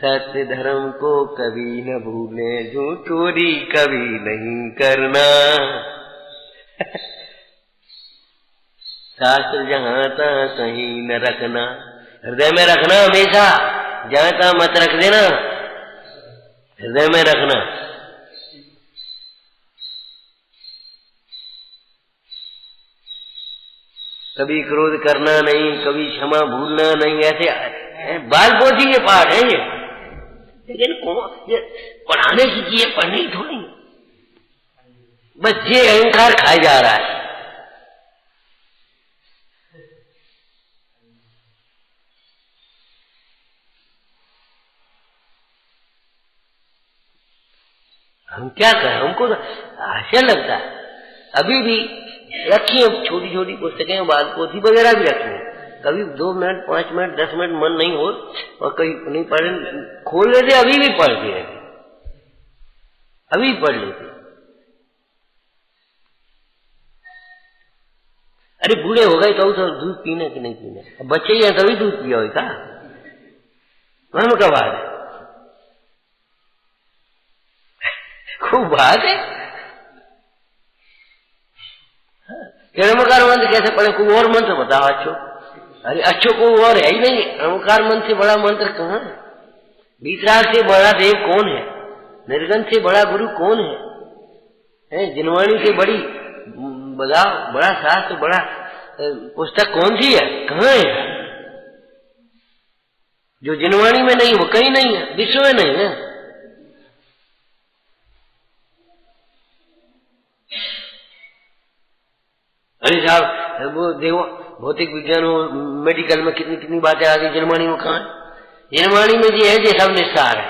सत्य धर्म को कभी न भूले, जो चोरी कभी नहीं करना। शास्त्र जहाँ तहाँ कहीं न रखना, हृदय में रखना हमेशा, जहाँ तहाँ मत रख देना, हृदय में रखना। कभी क्रोध करना नहीं, कभी क्षमा भूलना नहीं, ऐसे बालपोथी के पाठ है ये। लेकिन ये पढ़ाने की चीज, पढ़ने की थोड़ी, बस ये अहंकार खाया जा रहा है। हम क्या करें, हमको तो आश्चर्य लगता है। अभी भी रखी है छोटी छोटी पुस्तकें, बालपोथी वगैरह भी रखी है। कभी 2 मिनट 5 मिनट 10 मिनट मन नहीं हो और कहीं नहीं पढ़े, खोल लेते, अभी भी पढ़ते रहते, अभी पढ़ लेते। अरे बूढ़े हो गए तो दूध पीना कि नहीं पीना, अब बच्चे ही हैं तभी दूध पिया होगा, हम क्या बात है, खूब बात है। नमकार मंत्र कैसे पढ़े, कोई और मंत्र बताओ अच्छो। अरे अच्छो को और है ही नहीं, नमकार मंत्र से बड़ा मंत्र कहाँ है? बीतराग से बड़ा देव कौन है? निर्गंध से बड़ा गुरु कौन है? जिनवाणी से बड़ी बड़ा शास्त्र, बड़ा पुस्तक कौन सी है? कहाँ है? जो जिनवाणी में नहीं वो कहीं नहीं है, विश्व में नहीं है। अरे साहब वो देखो भौतिक विज्ञान हो, मेडिकल में कितनी कितनी बातें आ गई, जिनवाणी में कहाँ है? जिनवाणी में ये है, ये सब निस्तार है,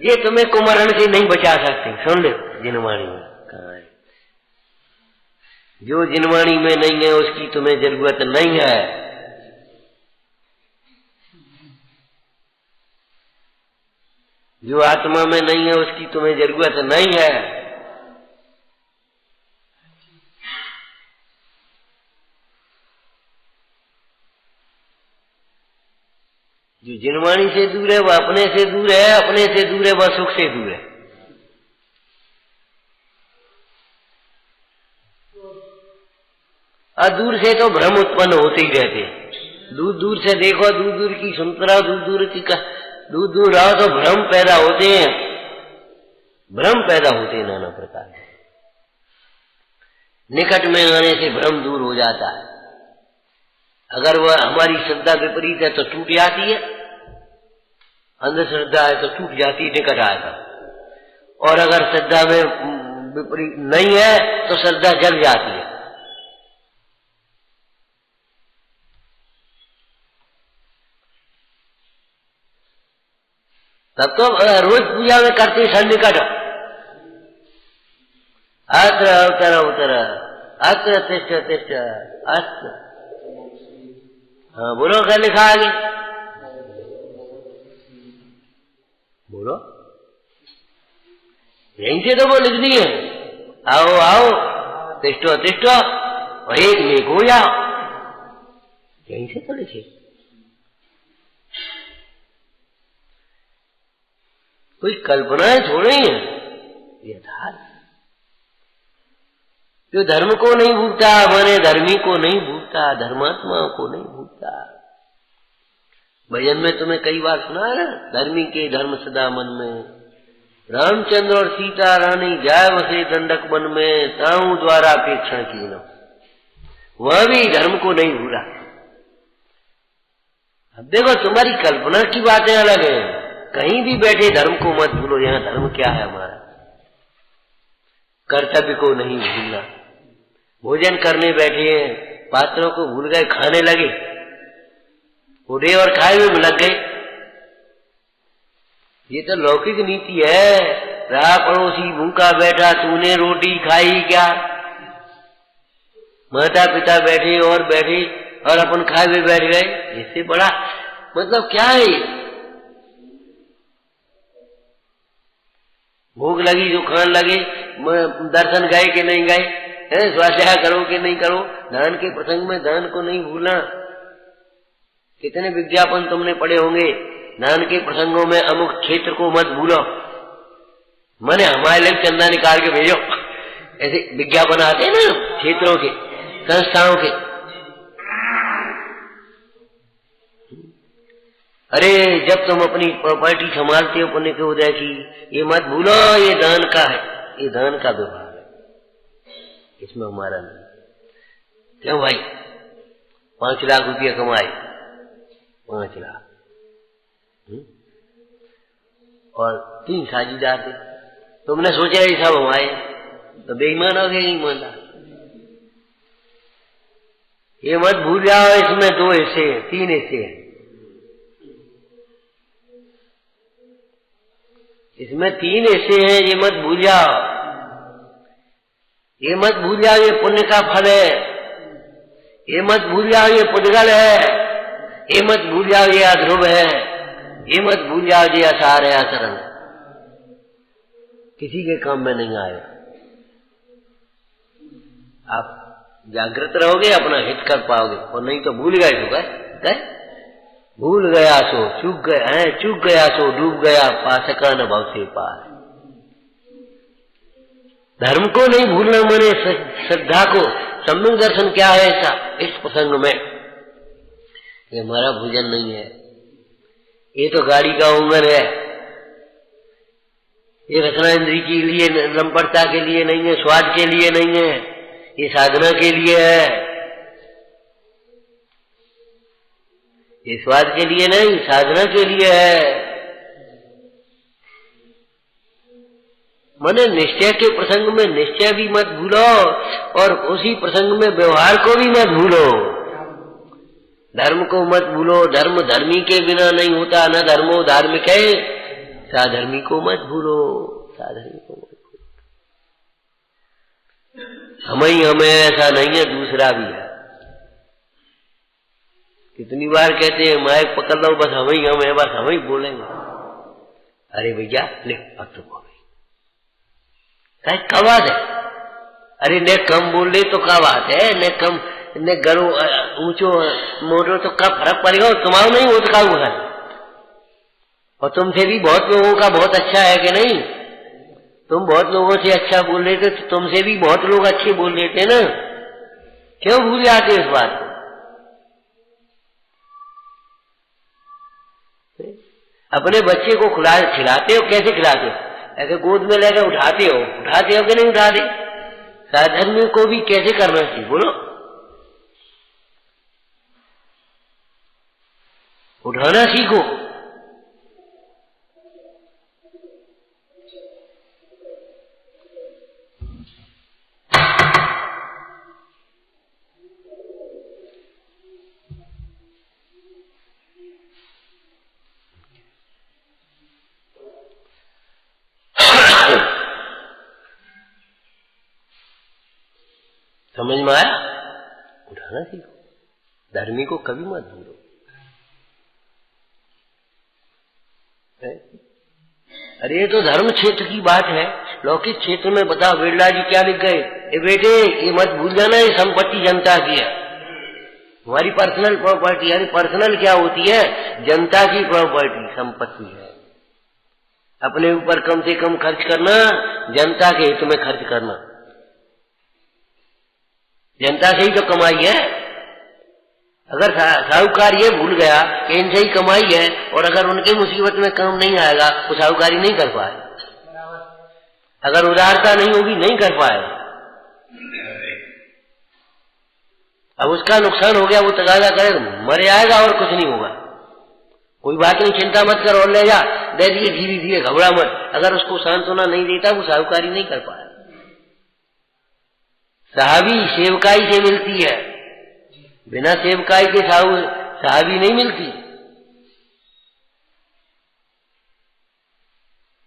ये तुम्हें कुमरण से नहीं बचा सकते, सुन लो। जिनवाणी में कहाँ है? जो जिनवाणी में नहीं है उसकी तुम्हें जरूरत नहीं है। जो आत्मा में नहीं है उसकी तुम्हें जरूरत नहीं है। जो जिनवाणी से दूर है वह अपने से दूर है, अपने से दूर है वह सुख से दूर है। और दूर से तो भ्रम उत्पन्न होते ही रहते हैं। दूर दूर से देखो, दूर दूर की सुनते रहो, दूर दूर रहो तो भ्रम पैदा होते हैं, भ्रम पैदा होते हैं नाना प्रकार के। निकट में आने से भ्रम दूर हो जाता है। अगर वह हमारी श्रद्धा विपरीत है तो टूट जाती है, अंधश्रद्धा है तो टूट जाती है, निकट आएगा। और अगर श्रद्धा में विपरीत नहीं है तो श्रद्धा जल जाती है। तब तो रोज पूजा में करते सन्निकट, अत्र अवतर उतर, अत्र तिष्ठ तिष्ठ, अत्र। हाँ बोलो, क्या लिखा आगे? बोलो, यहीं से तो वो लिख दिए, आओ आओ, तिष्ठो तिष्ठो, और एक हो जाओ, यहीं से तो लिखे। कोई कल्पनाएं थोड़ी है, यथार्थ। जो धर्म को नहीं भूलता माने धर्मी को नहीं भूलता, धर्मात्माओं को नहीं भूलता। भजन में तुम्हें कई बार सुना है ना, धर्मी के धर्म सदा मन में, रामचंद्र और सीता रानी जाय वसे दंडक वन में, ताऊ द्वारा अपेक्षण की न। वह भी धर्म को नहीं भूला। अब देखो तुम्हारी कल्पना की बातें अलग है, कहीं भी बैठे धर्म को मत भूलो। यहाँ धर्म क्या है हमारा? कर्तव्य को नहीं भूलना। भोजन करने बैठे हैं, पात्रों को भूल गए, खाने लगे, उड़े और खाए में लग गए। ये तो लौकिक नीति है। रहा पड़ोसी भूखा बैठा, तूने रोटी खाई क्या? माता पिता बैठे और बैठे और अपन खाए हुए बैठ गए। इससे बड़ा मतलब क्या है? भूख लगी जो खान लगे, दर्शन गए कि नहीं गए, स्वाध्याय करो कि नहीं करो। दान के प्रसंग में दान को नहीं भूलना। कितने विज्ञापन तुमने पढ़े होंगे, दान के प्रसंगों में अमुक क्षेत्र को मत भूलो, माने हमारे लिए चंदा निकाल के भेजो। ऐसे विज्ञापन आते हैं ना क्षेत्रों के, संस्थाओं के। अरे जब तुम अपनी प्रॉपर्टी संभालते हो पुण्य के उदय की, ये मत भूलो ये दान का है, ये दान का व्यवहार है, इसमें हमारा नहीं। क्यों भाई? 5 लाख रुपया कमाए, 5 लाख और 3 साझीदार थे, तुमने सोचा ये सब हमारे, तो बेईमान हो गए ईमानदार। ये मत भूल जाओ इसमें 2 हिस्से हैं, 3 हिस्से हैं। इसमें 3 हिस्से हैं, ये मत भूल जाओ। ये मत भूल जाओ ये पुण्य का फल है, ये मत भूल जाओ ये पुद्गल है, ये मत भूल जाओ ये अध्रुव है, ये मत भूल जाओ ये असार है, आचरण है। किसी के काम में नहीं आएगा। आप जागृत रहोगे अपना हित कर पाओगे, और नहीं तो भूल गए तो गए। भूल गया सो चूक गया, चूक गया सो डूब गया, पासका न भव से पार। धर्म को नहीं भूलना माने श्रद्धा को। सम्यक दर्शन क्या है ऐसा इस प्रसंग में? ये हमारा भोजन नहीं है, ये तो गाड़ी का उंगन है, ये रचना इंद्री के लिए, लंपटता के लिए नहीं है, स्वाद के लिए नहीं है, ये साधना के लिए है। ये स्वाद के लिए नहीं, साधना के लिए है। माने निश्चय के प्रसंग में निश्चय भी मत भूलो, और उसी प्रसंग में व्यवहार को भी मत भूलो। धर्म को मत भूलो, धर्म धर्मी के बिना नहीं होता, न धर्मो धार्मिक है। साधर्मी को मत भूलो, साधर्मी को मत भूलो। हमें ऐसा नहीं है, दूसरा भी है। कितनी बार कहते हैं माइक पकड़ लो, बस हम है, बस हम ही बोलेंगे। अरे भैया ले अब तो बोले क्या बात है? अरे ने कम बोल ले तो क्या बात है, ने कम ने गरो ऊंचो मोटो तो क्या फर्क पड़ेगा? तुम्हारा नहीं हो तो क्या हुआ? और तुमसे भी बहुत लोगों का बहुत अच्छा है कि नहीं? तुम बहुत लोगों से अच्छा बोल रहे थे, तो तुमसे भी बहुत लोग अच्छे बोल रहे थे ना। क्यों भूल जाते इस बात को? अपने बच्चे को खिलाते हो, कैसे खिलाते हो? ऐसे गोद में लेकर उठाते हो कि नहीं उठाते? साधर्मी को भी कैसे करना चाहिए बोलो? उठाना सीखो। समझ में आया? उठाना सीखो, धर्मी को कभी मत भूलो। अरे ये तो धर्म क्षेत्र की बात है। लौकिक क्षेत्र में बताओ बिरला जी क्या लिख गए? ए बेटे ये मत भूल जाना, ये संपत्ति जनता की है, हमारी पर्सनल प्रॉपर्टी। यानी पर्सनल क्या होती है? जनता की प्रॉपर्टी, संपत्ति है। अपने ऊपर कम से कम खर्च करना, जनता के हित में खर्च करना। जनता से ही तो कमाई है। अगर साहूकार ये भूल गया कि इनसे ही कमाई है, और अगर उनके मुसीबत में काम नहीं आएगा तो साहूकारी नहीं कर पाए। अगर उदारता नहीं होगी नहीं कर पाएगा। अब उसका नुकसान हो गया, वो तगादा करे, मर जाएगा और कुछ नहीं होगा। कोई बात नहीं, चिंता मत कर और ले जा, दे दिए धीरे धीरे, घबरा मत। अगर उसको सांत्वना नहीं देता वो साहूकारी नहीं कर पाएगा। साहबी सेवकाई से मिलती है, बिना सेवकाई के साहबी नहीं मिलती।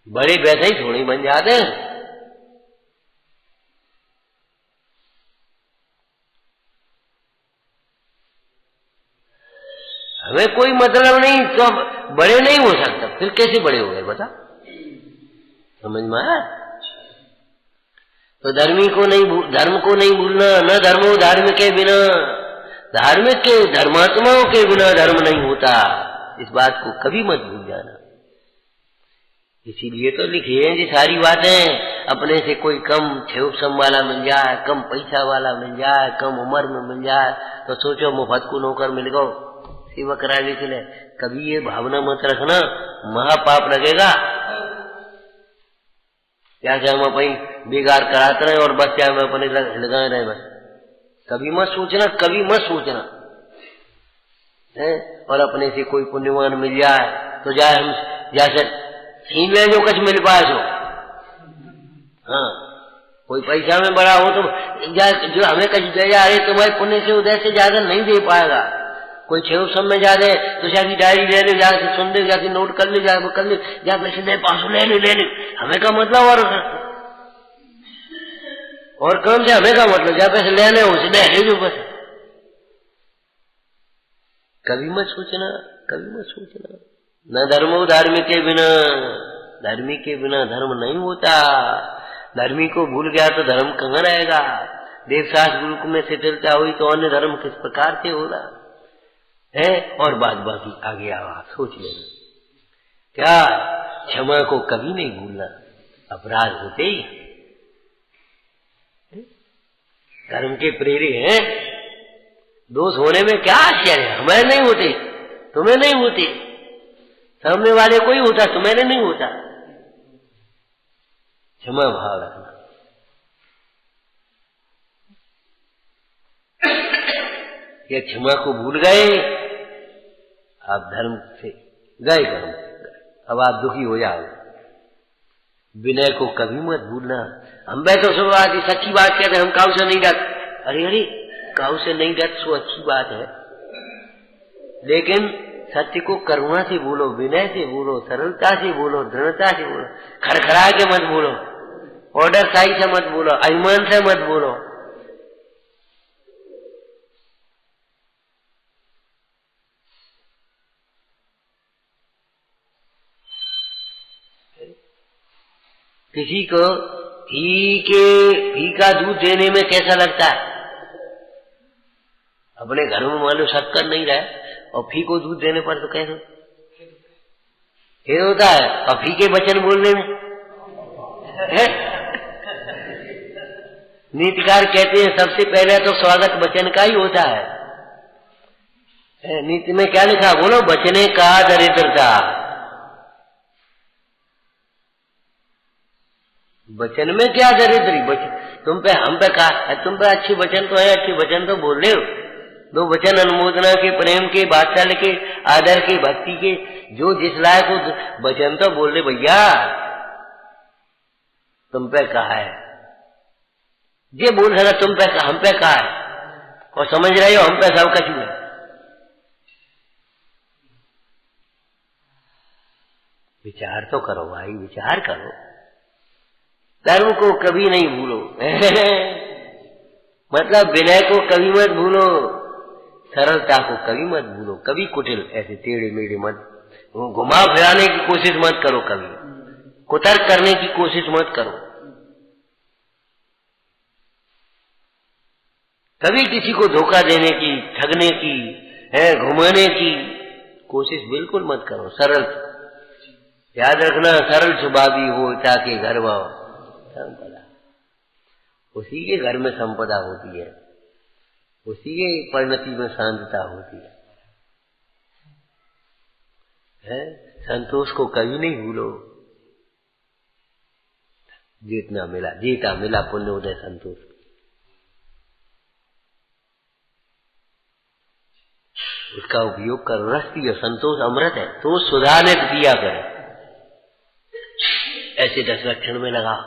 बड़े वैसे ही थोड़ी बन जाते हैं। हमें कोई मतलब नहीं तो बड़े नहीं हो सकता, फिर कैसे बड़े हो गए बता? समझ में आया? तो धर्म को नहीं भूलना। न धर्मो धार्मिक के बिना, धार्मिक के धर्मात्माओं के बिना धर्म नहीं होता। इस बात को कभी मत भूल जाना। इसीलिए तो लिखी है ये सारी बातें। अपने से कोई कम छेवसम वाला मिल जाए, कम पैसा वाला मिल जाए, कम उम्र में मिल जाए तो सोचो मुफ्त को नौकर मिल गो सेवा कराने के लिए। कभी ये भावना मत रखना, महापाप लगेगा। क्या हम अपनी बेगार कराते रहे और बस क्या में अपने लगाए रहे, बस कभी मत सोचना, कभी मत सोचना है। और अपने से कोई पुण्यवान मिल जाए तो जाए हम जैसे छीन ले जो कुछ मिल पाए सो। हाँ, कोई पैसा में बड़ा हो तो जो हमें कुछ दे जाए तुम्हारे पुण्य से उदय से ज्यादा नहीं दे पाएगा। कोई छेव सब में जा दे तो जाके डायरी ले ले, जाके सुन ले, जाके नोट कर ले, जाके कर ले, जा पैसे दे 500 ले ले। हमें का मतलब और काम से हमें का मतलब जा पैसे लेने उसे दे ले जो पैसे। कभी मत सोचना, कभी मत सोचना। न धर्मो धार्मिक के बिना, धर्मी के बिना धर्म नहीं होता। धर्मी को भूल गया तो धर्म कहाँ रहेगा? देवशास्त्र गुरु में शिथिलता हुई तो अन्य धर्म किस प्रकार से होगा है। और बात बाकी आगे आवा सोच लेना। क्या क्षमा को कभी नहीं भूलना। अपराध होते ही धर्म के प्रेरे हैं। दोष होने में क्या आश्चर्य है? हमें नहीं होते, तुम्हें नहीं होते, सामने वाले को ही होता, तुम्हें नहीं होता। क्षमा भाव रखना। ये क्षमा को भूल गए, आप धर्म से गए कर्म, अब आप दुखी हो जाओगे। विनय को कभी मत भूलना। हम तो सब बात सच्ची बात कहते हैं, हम काऊ से नहीं डरते। अरे काऊ से नहीं डरते सो अच्छी बात है, लेकिन सत्य को करुणा से बोलो, विनय से बोलो, सरलता से बोलो, दृढ़ता से बोलो, खड़खड़ा के मत बोलो, ऑर्डर साई से मत बोलो, अभिमान से मत बोलो। किसी को फीका दूध देने में कैसा लगता है? अपने घर में मान लो शक्कर नहीं रहे और फीको दूध देने पर तो कैसे फिर होता है? और फीके वचन बोलने में नीतिकार कहते हैं सबसे पहले तो स्वागत वचन का ही होता है। नीति में क्या लिखा बोलो? वचने का दरिद्रता। वचन में क्या दरिद्री? तुम पे हम पे कहा, तुम पे अच्छे वचन तो है, अच्छे वचन तो बोल रहे हो। दो वचन अनुमोदना के, प्रेम के, वात्सल्य के, आदर के, भक्ति के, जो जिस लायक हो वचन तो बोल रहे भैया। तुम पे कहा है ये बोल रहा, तुम पे हम पे कहा है और समझ रहे हो हम पे सब कछु है। विचार तो करो भाई, विचार करो। धर्म को कभी नहीं भूलो मतलब विनय को कभी मत भूलो, सरलता को कभी मत भूलो। कभी कुटिल ऐसे टेढ़े मेढ़े मत, घुमा फिराने की कोशिश मत करो, कभी कुतर्क करने की कोशिश मत करो। कभी किसी को धोखा देने की, ठगने की, घुमाने की कोशिश बिल्कुल मत करो। सरल, याद रखना, सरल स्वभावी हो ताकि घर में संपदा, उसी के घर में संपदा होती है, उसी के परिणति में शांतता होती है। संतोष को कभी नहीं भूलो। जितना मिला, जीता मिला पुण्योदय संतोष, उसका उपयोग करो। रस पियो, संतोष अमृत है, तो सुधाने पिया करे। ऐसे 10 लक्षण में लगा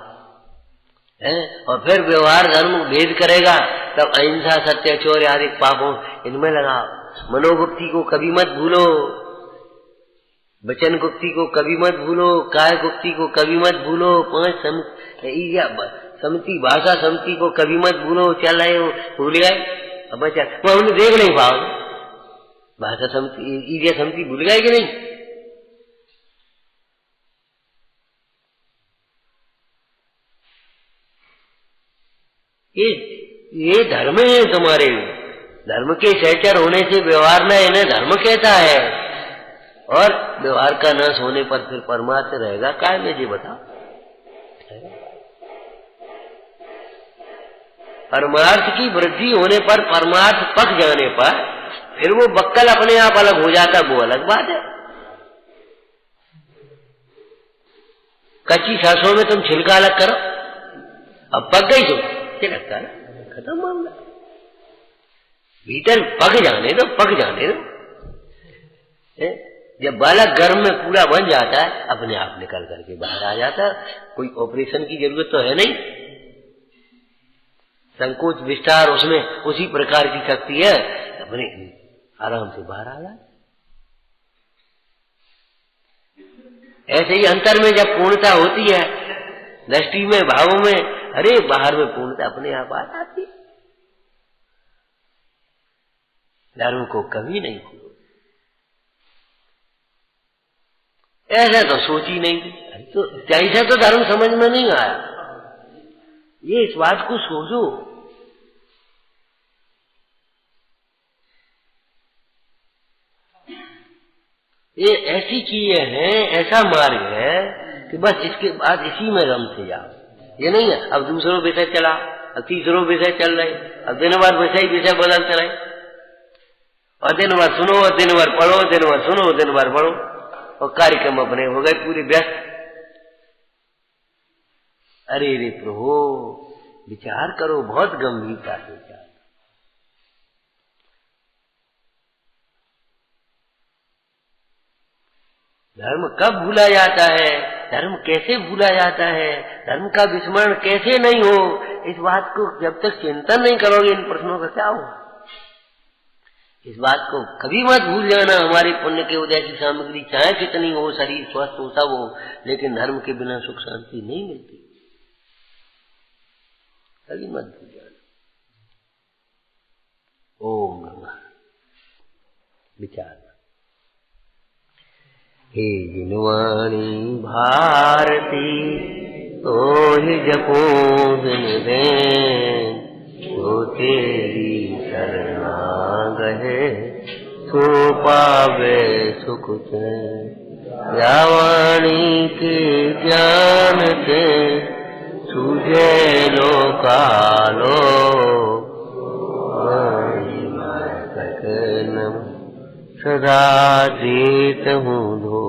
है। और फिर व्यवहार धर्म भेद करेगा, तब अहिंसा, सत्य, चौर्य आदि पापों इनमें लगाओ। मनोगुप्ती को कभी मत भूलो, वचन गुप्ती को कभी मत भूलो, काय गुप्ती को कभी मत भूलो, 5 समिति भाषा समिति को कभी मत भूलो। चल रहे हो भूल गए, अब बचा वो हमने देख नहीं पाओगे। भाषा समिति ईजा समिति भूल गए कि नहीं? ये धर्म है तुम्हारे। धर्म के सहचर होने से व्यवहार न इन्हें धर्म कहता है, और व्यवहार का नाश होने पर फिर परमार्थ रहेगा काय में? जी बताओ। परमार्थ की वृद्धि होने पर, परमार्थ पक जाने पर फिर वो बक्कल अपने आप अलग हो जाता, वो अलग बात है। कच्ची सरसों में तुम छिलका अलग करो, अब पक गई तो छिलका खत्म मामला। भीतर पक जाने दो, पक जाने दो। जब बालक गर्भ में पूरा बन जाता है, अपने आप निकल करके बाहर आ जाता है। कोई ऑपरेशन की जरूरत तो है नहीं। संकोच विस्तार उसमें उसी प्रकार की शक्ति है, अपने आराम से बाहर आ जाता। ऐसे ही अंतर में जब पूर्णता होती है, दृष्टि में, भावों में, अरे बाहर में पूर्णता अपने आप आ जाती। धर्म को कभी नहीं भूलो। ऐसा तो सोची नहीं थी, तो ऐसा तो धर्म समझ में नहीं आया। ये इस बात को सोचो। ये ऐसी चीजें हैं, ऐसा मार्ग है कि बस इसके बाद इसी में रमते जाओ। ये नहीं है अब दूसरों विषय चला, अब तीसरों विषय चल रहे, अब दिन भर विषय बदलते रहे, और दिन भर सुनो, दिन भर पढ़ो, दिन भर सुनो, दिन भर पढ़ो, और कार्यक्रम अपने हो गए पूरे व्यस्त। अरे रे प्रभु, विचार करो, बहुत गंभीरता से विचार। धर्म कब भूला जाता है, धर्म कैसे भूला जाता है, धर्म का विस्मरण कैसे नहीं हो, इस बात को जब तक चिंतन नहीं करोगे, इन प्रश्नों का क्या हो। इस बात को कभी मत भूल जाना। हमारे पुण्य के उदय की सामग्री चाहे कितनी हो, शरीर स्वस्थ हो, सब हो, लेकिन धर्म के बिना सुख शांति नहीं मिलती। कभी मत भूल जाना। ओम नमः। विचार। हे जिनवाणी भारती तो ही जपो दिन देन, तो तेरी शरणा गहे सो पावे सुख चैन। या वाणी के ज्ञान से सूझे लोकालो, सकन सदा जीत हूँ धो